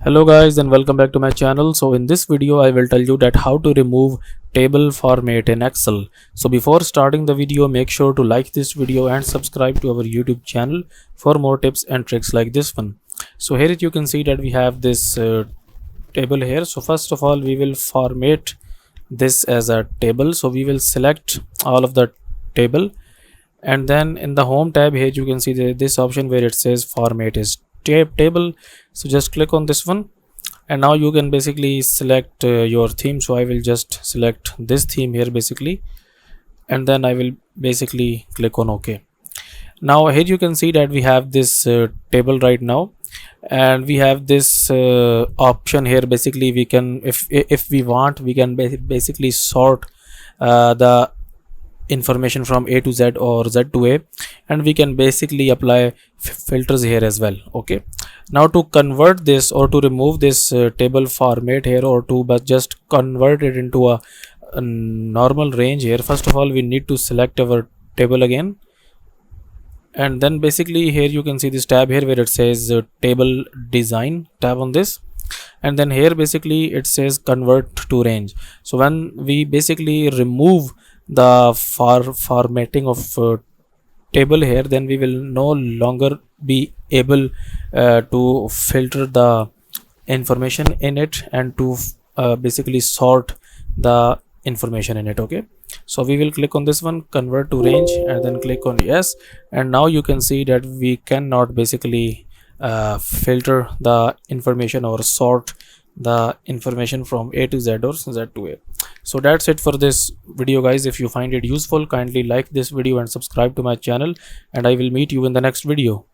Hello guys and welcome back to my channel. So in this video I will tell you that how to remove table format in Excel. So before starting the video, make sure to like this video and subscribe to our YouTube channel for more tips and tricks like this one. So here you can see that we have this table here. So first of all we will format this as a table. So we will select all of the table, and then in the home tab here you can see this option where it says format is table. So just click on this one, and now you can basically select your theme. So I will just select this theme here basically, and then I will basically click on OK. Now here you can see that we have this table right now, and we have this option here. Basically we can, if we want, we can basically sort the information from A to Z or Z to A, and we can basically apply filters here as well. Okay, now to convert this or to remove this table format here, or to but just convert it into a normal range here, first of all we need to select our table again, and then basically here you can see this tab here where it says table design. Tab on this, and then here basically it says convert to range. So when we basically remove the formatting of table here, then we will no longer be able to filter the information in it and to basically sort the information in it. Okay, so we will click on this one, convert to range, and then click on yes, and now you can see that we cannot basically filter the information or sort the information from A to Z or Z to A. So that's it for this video guys. If you find it useful, kindly like this video and subscribe to my channel, and I will meet you in the next video.